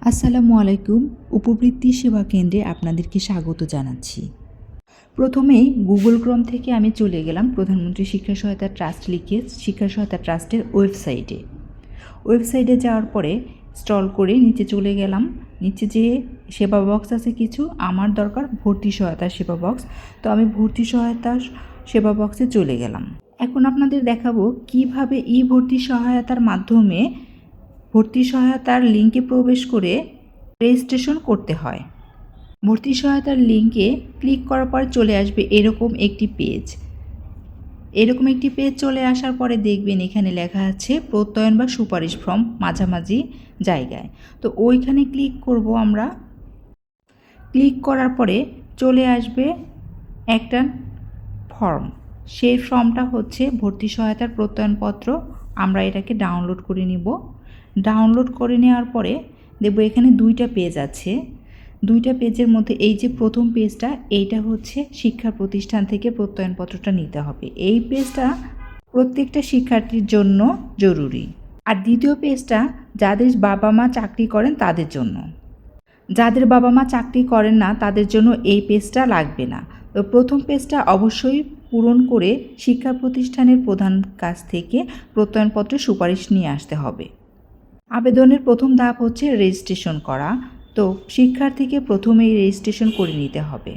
আসসালামু আলাইকুম। উপবৃত্তি সেবা কেন্দ্রে আপনাদেরকে স্বাগত জানাচ্ছি। প্রথমেই গুগল ক্রোম থেকে আমি চলে গেলাম প্রধানমন্ত্রী শিক্ষা সহায়তা ট্রাস্ট লিখে শিক্ষা সহায়তা ট্রাস্টের ওয়েবসাইটে যাওয়ার পরে স্ক্রল করে নিচে চলে গেলাম। নিচে যে সেবা বক্স আছে কিছু, আমার দরকার ভর্তি সহায়তা সেবা বক্স, তো আমি ভর্তি সহায়তা সেবা বক্সে চলে গেলাম। এখন আপনাদের দেখাবো কিভাবে ভর্তি সহায়তার মাধ্যমে ভর্তি সহায়তার লিঙ্কে প্রবেশ করে রেজিস্ট্রেশন করতে হয়। ভর্তি সহায়তার লিঙ্কে ক্লিক করার পর চলে আসবে এরকম একটি পেজ চলে আসার পরে দেখবেন এখানে লেখা আছে প্রত্যয়ন বা সুপারিশ ফর্ম মাঝামাঝি জায়গায়। তো ওইখানে ক্লিক করব আমরা। ক্লিক করার পরে চলে আসবে একটা ফর্ম। সেই ফর্মটা হচ্ছে ভর্তি সহায়তার প্রত্যয়নপত্র। আমরা এটাকে ডাউনলোড করে নিব। ডাউনলোড করে নেওয়ার পরে দেখব এখানে দুইটা পেজ আছে। দুইটা পেজের মধ্যে এই যে প্রথম পেজটা, এইটা হচ্ছে শিক্ষা প্রতিষ্ঠান থেকে প্রত্যয়নপত্রটা নিতে হবে। এই পেজটা প্রত্যেকটা শিক্ষার্থীর জন্য জরুরি। আর দ্বিতীয় পেজটা যাদের বাবা মা চাকরি করেন তাদের জন্য। যাদের বাবা মা চাকরি করেন না তাদের জন্য এই পেজটা লাগবে না। তো প্রথম পেজটা অবশ্যই পূরণ করে শিক্ষা প্রতিষ্ঠানের প্রধান কাছ থেকে প্রত্যয়নপত্রের সুপারিশ নিয়ে আসতে হবে। আবেদনের প্রথম ধাপ হচ্ছে রেজিস্ট্রেশন করা। তো শিক্ষার্থীকে প্রথমেই রেজিস্ট্রেশন করে নিতে হবে।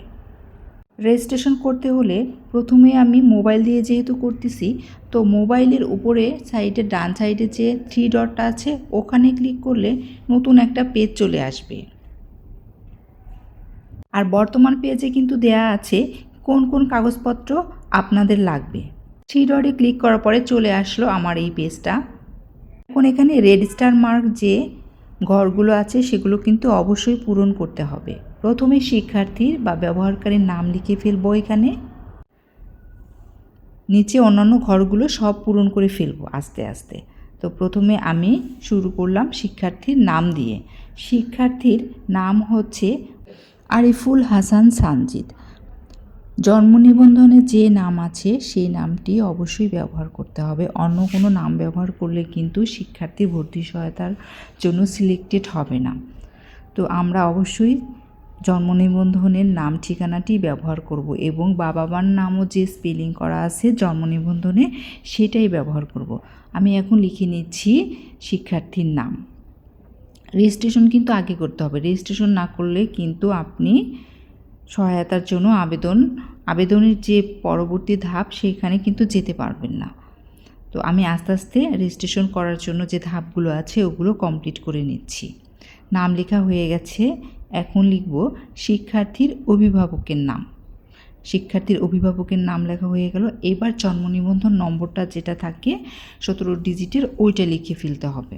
রেজিস্ট্রেশন করতে হলে প্রথমে আমি মোবাইল দিয়ে যেহেতু করতেছি, তো মোবাইলের উপরে সাইডে ডান সাইডে যে 3 ডটটা আছে ওখানে ক্লিক করলে নতুন একটা পেজ চলে আসবে। আর বর্তমান পেজে কিন্তু দেয়া আছে কোন কোন কাগজপত্র আপনাদের লাগবে। 3 ডটে ক্লিক করার পরে চলে আসলো আমার এই পেজটা। এখন এখানে রেড স্টার মার্ক যে ঘরগুলো আছে সেগুলো কিন্তু অবশ্যই পূরণ করতে হবে। প্রথমে শিক্ষার্থীর বা ব্যবহারকারীর নাম লিখে ফেলবো এখানে। নিচে অন্যান্য ঘরগুলো সব পূরণ করে ফেলবো আস্তে আস্তে। তো প্রথমে আমি শুরু করলাম শিক্ষার্থীর নাম দিয়ে। শিক্ষার্থীর নাম হচ্ছে আরিফুল হাসান সানজিদ। জন্ম নিবন্ধনে যে নাম আছে সেই নামটি অবশ্যই ব্যবহার করতে হবে। অন্য কোনো নাম ব্যবহার করলে কিন্তু শিক্ষার্থী ভর্তি সহায়তার জন্য সিলেক্টেড হবে না। তো আমরা অবশ্যই জন্ম নিবন্ধনের নাম ঠিকানাটি ব্যবহার করব এবং বাবা মার নামও যে স্পেলিং করা আছে জন্ম নিবন্ধনে সেটাই ব্যবহার করব। আমি এখন লিখে নিচ্ছি শিক্ষার্থীর নাম। রেজিস্ট্রেশন কিন্তু আগে করতে হবে। রেজিস্ট্রেশন না করলে কিন্তু আপনি সহায়তার জন্য আবেদনের যে পরবর্তী ধাপ সেখানে কিন্তু যেতে পারবেন না। তো আমি আস্তে আস্তে রেজিস্ট্রেশন করার জন্য যে ধাপগুলো আছে ওগুলো কমপ্লিট করে নিচ্ছি। নাম লেখা হয়ে গেছে। এখন লিখব শিক্ষার্থীর অভিভাবকের নাম। শিক্ষার্থীর অভিভাবকের নাম লেখা হয়ে গেল। এবার জন্ম নিবন্ধন নম্বরটা যেটা থাকে 17 ডিজিটের ওইটা লিখে ফেলতে হবে।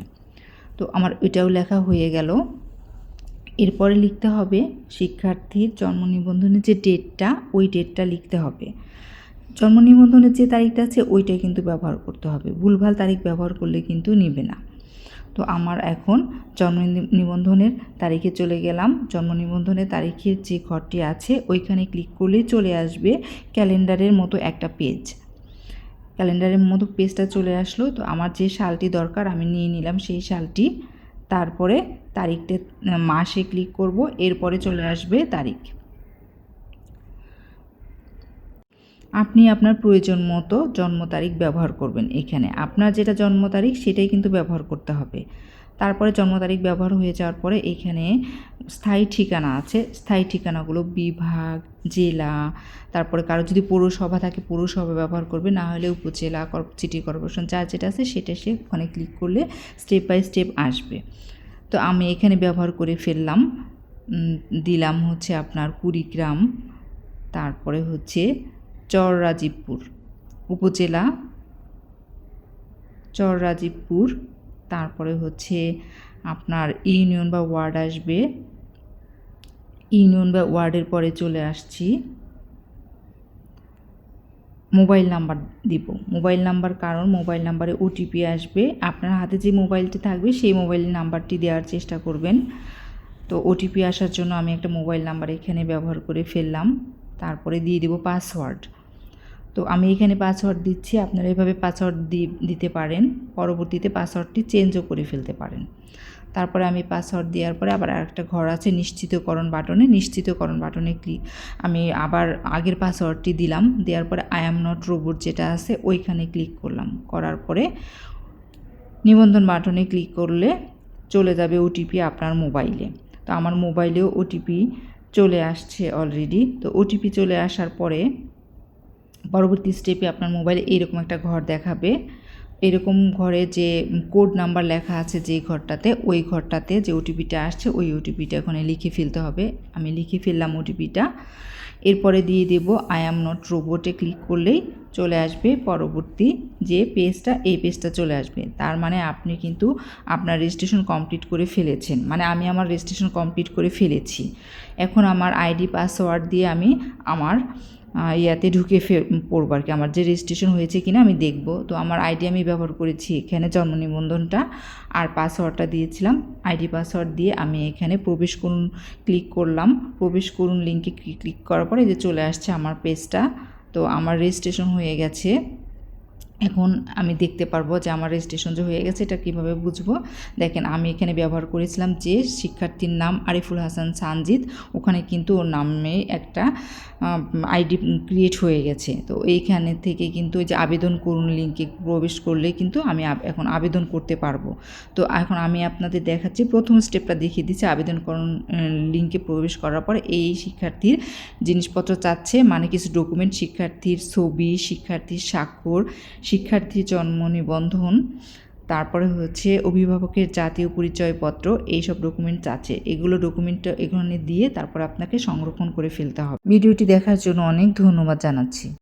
তো আমার ওইটাও লেখা হয়ে গেল। এরপরে লিখতে হবে শিক্ষার্থীর জন্ম নিবন্ধনের যে ডেটটা, ওই ডেটটা লিখতে হবে। জন্ম নিবন্ধনের যে তারিখটা আছে ওইটাই কিন্তু ব্যবহার করতে হবে। ভুলভাল তারিখ ব্যবহার করলে কিন্তু নেবে না। তো আমার এখন জন্ম নিবন্ধনের তারিখে চলে গেলাম। জন্ম নিবন্ধনের তারিখের যে ঘরটি আছে ওইখানে ক্লিক করলেই চলে আসবে ক্যালেন্ডারের মতো একটা পেজ। ক্যালেন্ডারের মতো পেজটা চলে আসলো। তো আমার যে সালটি দরকার আমি নিয়ে নিলাম সেই সালটি। তারপরে তারিখটা মাসে ক্লিক করব। এরপরে চলে আসবে তারিখ। আপনি আপনার প্রয়োজন মতো জন্ম তারিখ ব্যবহার করবেন। এখানে আপনার যেটা জন্ম তারিখ সেটাই কিন্তু ব্যবহার করতে হবে। তারপরে জন্ম তারিখ ব্যবহার হয়ে যাওয়ার পরে এখানে স্থায়ী ঠিকানা আছে। স্থায়ী ঠিকানাগুলো বিভাগ, জেলা, তারপরে কারো যদি পৌরসভা থাকে পৌরসভা ব্যবহার করবে, না হলে উপজেলা, সিটি কর্পোরেশন যার যেটা আছে সেটা সে ওখানে ক্লিক করলে স্টেপ বাই স্টেপ আসবে। তো আমি এখানে ব্যবহার করে ফেললাম। দিলাম হচ্ছে আপনার কুড়িগ্রাম, তারপরে হচ্ছে চর রাজীবপুর উপজেলা, চর রাজীবপুর, তারপরে হচ্ছে আপনার ইউনিয়ন বা ওয়ার্ড আসবে। ইউনিয়ন বা ওয়ার্ডের পরে চলে আসছি মোবাইল নাম্বার দিব। মোবাইল নাম্বার, কারণ মোবাইল নাম্বারে ওটিপি আসবে। আপনার হাতে যে মোবাইলটি থাকবে সেই মোবাইল নাম্বারটি দেওয়ার চেষ্টা করবেন। তো ওটিপি আসার জন্য আমি একটা মোবাইল নাম্বার এখানে ব্যবহার করে ফেললাম। তারপরে দিয়ে দেব পাসওয়ার্ড। তো আমি এখানে পাসওয়ার্ড দিচ্ছি। আপনারা এভাবে পাসওয়ার্ড দিতে পারেন। পরবর্তীতে পাসওয়ার্ডটি চেঞ্জও করে ফেলতে পারেন। তারপরে আমি পাসওয়ার্ড দেওয়ার পরে আবার আরেকটা ঘর আছে নিশ্চিতকরণ বাটনে আমি আবার আগের পাসওয়ার্ডটি দিলাম, দেওয়ার পরে আই অ্যাম নট রোবট যেটা আছে ওইখানে ক্লিক করলাম, করার পরে নিবন্ধন বাটনে ক্লিক করলে চলে যাবে ওটিপি আপনার মোবাইলে। তো আমার মোবাইলেও ওটিপি চলে আসছে অলরেডি। তো ওটিপি চলে আসার পরে পরবর্তী স্টেপে আপনার মোবাইলে এইরকম একটা ঘর দেখাবে। এরকম ঘরে যে কোড নাম্বার লেখা আছে যে ঘরটাতে, ওই ঘরটাতে যে ওটিপিটা আসছে ওই ওটিপিটা ওখানে লিখে ফেলতে হবে। আমি লিখে ফেললাম ওটিপিটা। এরপরে দিয়ে দেব আই অ্যাম নট রোবটে ক্লিক করলেই চলে আসবে পরবর্তী যে পেজটা, এই পেজটা চলে আসবে। তার মানে আপনি কিন্তু আপনার রেজিস্ট্রেশন কমপ্লিট করে ফেলেছেন, মানে আমি আমার রেজিস্ট্রেশন কমপ্লিট করে ফেলেছি। এখন আমার আইডি পাসওয়ার্ড দিয়ে আমি আমার ইয়াতে ঢুকে পড়বো আর কি, আমার যে রেজিস্ট্রেশন হয়েছে কিনা আমি দেখব। তো আমার আইডি আমি ব্যবহার করেছি এখানে জন্ম নিবন্ধনটা, আর পাসওয়ার্ডটা দিয়েছিলাম। আইডি পাসওয়ার্ড দিয়ে আমি এখানে প্রবেশ করুন ক্লিক করলাম। প্রবেশ করুন লিঙ্কে ক্লিক করার পরে যে চলে আসছে আমার পেজটা। তো আমার রেজিস্ট্রেশন হয়ে গেছে। এখন আমি দেখতে পারবো যে আমার রেজিস্ট্রেশন যে হয়ে গেছে। এটা কীভাবে বুঝবো? দেখেন আমি এখানে ব্যবহার করেছিলাম যে শিক্ষার্থীর নাম আরিফুল হাসান সানজিদ, ওখানে কিন্তু ওর নামে একটা আইডি ক্রিয়েট হয়ে গেছে। তো এইখানে থেকে কিন্তু যে আবেদন করুন লিঙ্কে প্রবেশ করলে কিন্তু আমি এখন আবেদন করতে পারবো। তো এখন আমি আপনাদের দেখাচ্ছি, প্রথম স্টেপটা দেখিয়ে দিচ্ছি। আবেদন করুন লিঙ্কে প্রবেশ করার পর এই শিক্ষার্থীর জিনিসপত্র চাচ্ছে, মানে কিছু ডকুমেন্ট, শিক্ষার্থীর ছবি, শিক্ষার্থীর স্বাক্ষর, শিক্ষার্থীর জন্ম নিবন্ধন, তারপরে হচ্ছে অভিভাবকের জাতীয় পরিচয়পত্র, এইসব ডকুমেন্ট আছে। ডকুমেন্টটা এখানে দিয়ে তারপর আপনাকে সংরক্ষণ করে ফেলতে হবে। ভিডিওটি দেখার জন্য অনেক ধন্যবাদ জানাচ্ছি।